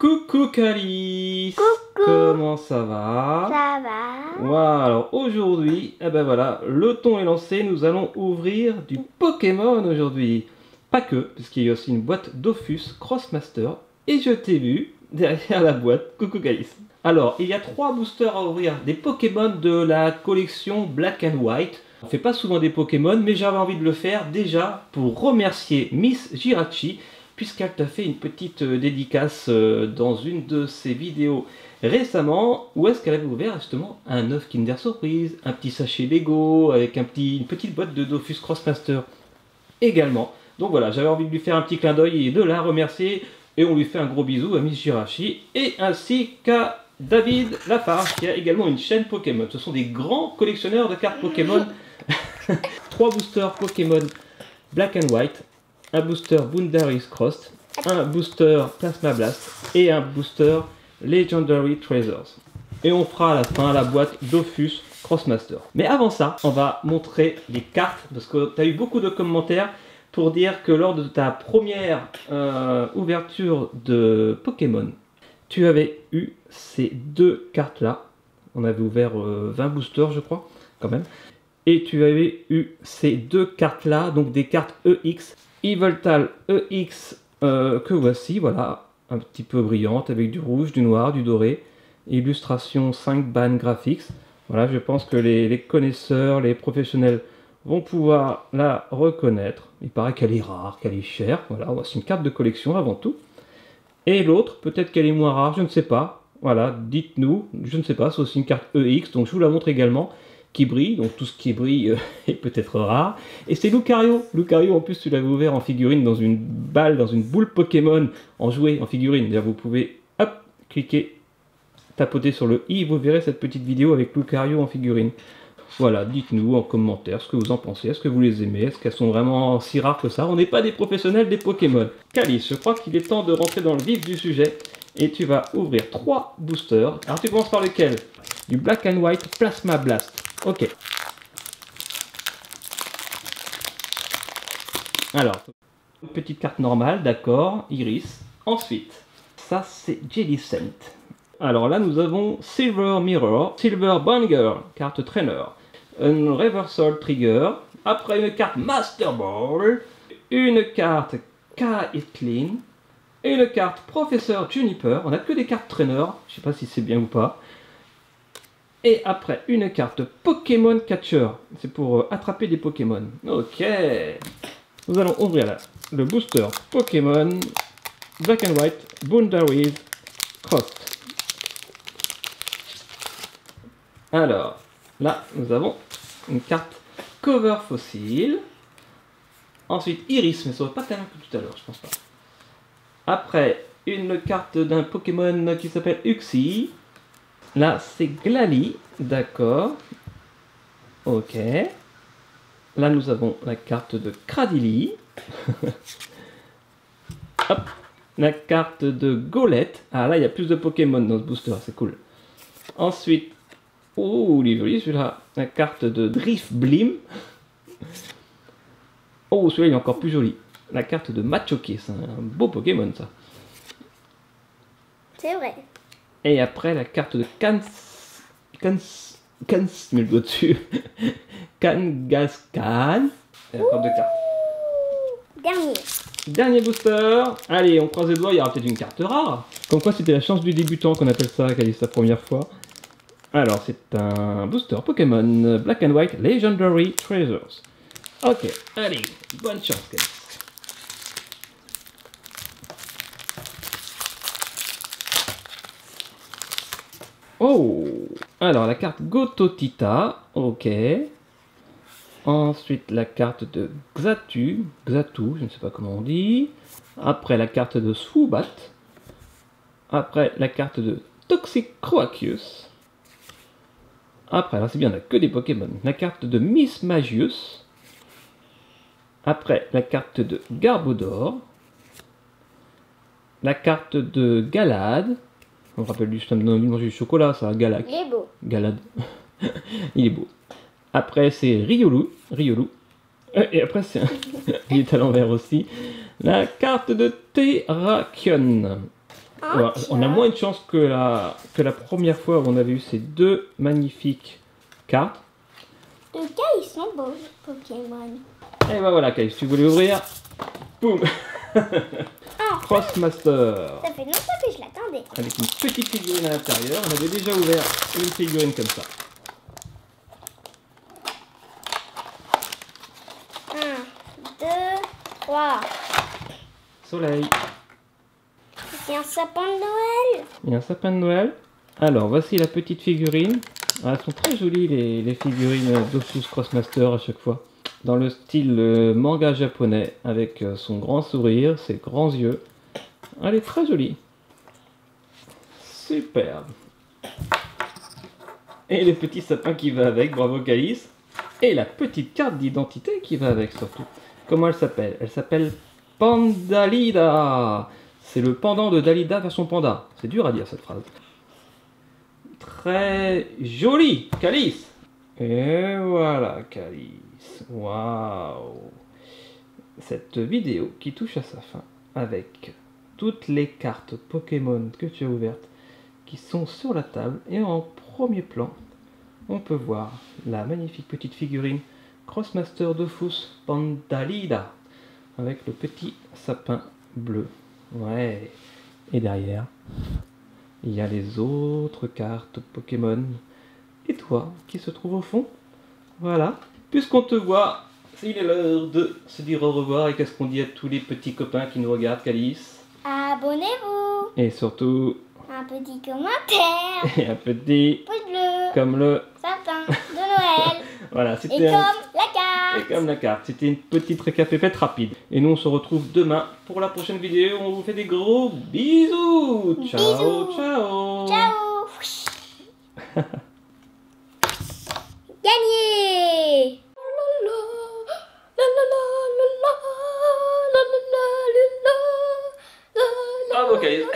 Coucou Calice. Coucou. Comment ça va? Ça va? Voilà, alors aujourd'hui, eh ben voilà, le ton est lancé, nous allons ouvrir du Pokémon aujourd'hui. Pas que, puisqu'il y a aussi une boîte Dofus Crossmaster, et je t'ai vu derrière la boîte. Coucou Calice. Alors, il y a 3 boosters à ouvrir, des Pokémon de la collection Black and White. On fait pas souvent des Pokémon, mais j'avais envie de le faire déjà pour remercier Miss Jirachi, puisqu'elle t'a fait une petite dédicace dans une de ses vidéos récemment, où est-ce qu'elle avait ouvert justement un œuf Kinder Surprise, un petit sachet Lego, avec une petite boîte de Dofus Crossmaster également. Donc voilà, j'avais envie de lui faire un petit clin d'œil et de la remercier, et on lui fait un gros bisou à Miss Jirachi, et ainsi qu'à David Lafarge, qui a également une chaîne Pokémon. Ce sont des grands collectionneurs de cartes Pokémon. 3 boosters Pokémon Black and White, un booster Boundaries Crossed, un booster Plasma Blast et un booster Legendary Treasures. Et on fera à la fin la boîte Dofus Crossmaster. Mais avant ça, on va montrer les cartes, parce que tu as eu beaucoup de commentaires pour dire que lors de ta première ouverture de Pokémon, tu avais eu ces 2 cartes-là. On avait ouvert 20 boosters, je crois, quand même. Et tu avais eu ces 2 cartes-là, donc des cartes EX. Yveltal EX que voici, voilà, un petit peu brillante avec du rouge, du noir, du doré, illustration 5 ban graphics. Voilà, je pense que les connaisseurs, les professionnels vont pouvoir la reconnaître. Il paraît qu'elle est rare, qu'elle est chère, voilà, c'est une carte de collection avant tout. Et l'autre, peut-être qu'elle est moins rare, je ne sais pas, voilà, dites-nous, je ne sais pas, c'est aussi une carte EX, donc je vous la montre également, qui brille, donc tout ce qui brille est peut-être rare. Et c'est Lucario. Lucario, en plus, tu l'avais ouvert en figurine dans une balle, dans une boule Pokémon, en jouet, en figurine. D'ailleurs, vous pouvez, hop, cliquer, tapoter sur le i, vous verrez cette petite vidéo avec Lucario en figurine. Voilà, dites-nous en commentaire ce que vous en pensez. Est-ce que vous les aimez? Est-ce qu'elles sont vraiment si rares que ça? On n'est pas des professionnels des Pokémon. Calice, je crois qu'il est temps de rentrer dans le vif du sujet. Et tu vas ouvrir 3 boosters. Alors, tu commences par lequel? Du Black and White Plasma Blast. Ok. Alors, une petite carte normale, d'accord, Iris. Ensuite, ça c'est Jellicent. Alors là, nous avons Silver Mirror, Silver Banger, carte Trainer, un Reversal Trigger, après une carte Master Ball, une carte Caitlyn, une carte Professeur Juniper. On n'a que des cartes Trainer, je sais pas si c'est bien ou pas. Et après, une carte Pokémon Catcher. C'est pour attraper des Pokémon. Ok. Nous allons ouvrir là le booster Pokémon Black and White Boundaries Crossed. Alors, là, nous avons une carte Cover Fossil. Ensuite, Iris, mais ça va pas tellement que tout à l'heure, je pense pas. Après, une carte d'un Pokémon qui s'appelle Uxie. Là, c'est Glalie, d'accord. Ok. Là, nous avons la carte de Cradily. Hop. La carte de Golette. Ah, là, il y a plus de Pokémon dans ce booster, c'est cool. Ensuite, oh, il est joli celui-là. La carte de Drifblim. Oh, celui-là, il est encore plus joli. La carte de Machoke, c'est un beau Pokémon, ça. C'est vrai. Et après, la carte de mets le doigt dessus. Kangaskhan. Et la carte de carte. Dernier. Dernier booster. Allez, on croise les doigts, il y aura peut-être une carte rare. Comme quoi, c'était la chance du débutant qu'on appelle ça, qui a sa première fois. Alors, c'est un booster Pokémon Black and White Legendary Treasures. Ok, allez, bonne chance, Calice. Oh, alors la carte Gototita, ok. Ensuite la carte de Xatu, je ne sais pas comment on dit. Après la carte de Swoobat. Après la carte de Toxic Croakius. Après, là c'est bien, on n'a que des Pokémon. La carte de Miss Magius. Après la carte de Garbodor. La carte de Galad. On me rappelle du manger du chocolat, ça, Galak. Il est beau. Galad. Il est beau. Après, c'est Riolu. Et après, c'est il est à l'envers aussi. La carte de Terrakion. Alors, on a moins de chance que la première fois où on avait eu ces deux magnifiques cartes. De cas, ils sont beaux, Pokémon. Et ben voilà, Kyle, si tu voulais ouvrir, boum. Ah, Crossmaster. ça fait longtemps que je l'attendais. Avec une petite figurine à l'intérieur. On avait déjà ouvert une figurine comme ça. 1, 2, 3. Soleil. C'est un sapin de Noël. Il y a un sapin de Noël. Alors, voici la petite figurine. Ah, elles sont très jolies les figurines Dofus Crossmaster à chaque fois. Dans le style manga japonais, avec son grand sourire, ses grands yeux. Elle est très jolie. Superbe. Et le petit sapin qui va avec, bravo Calice. Et la petite carte d'identité qui va avec surtout. Comment elle s'appelle? Elle s'appelle Pandalida. C'est le pendant de Dalida version panda. C'est dur à dire cette phrase. Très joli, Calice. Et voilà, Calice. Waouh. Cette vidéo qui touche à sa fin avec toutes les cartes Pokémon que tu as ouvertes qui sont sur la table. Et en premier plan, on peut voir la magnifique petite figurine Crossmaster Dofus Pandalida avec le petit sapin bleu. Ouais. Et derrière, il y a les autres cartes Pokémon. Et toi, qui se trouve au fond. Voilà. Puisqu'on te voit, il est l'heure de se dire au revoir. Et qu'est-ce qu'on dit à tous les petits copains qui nous regardent, Calice? Abonnez-vous. Et surtout, Un petit commentaire. et un petit Pouce bleu. comme le... Sapin de Noël. Voilà, Et c'était comme un... la carte. Et comme la carte, c'était une petite récapépète rapide. Et nous on se retrouve demain pour la prochaine vidéo. On vous fait des gros bisous. Ciao, Bisous. ciao. Ciao. Gagné. Bravo, Kalice.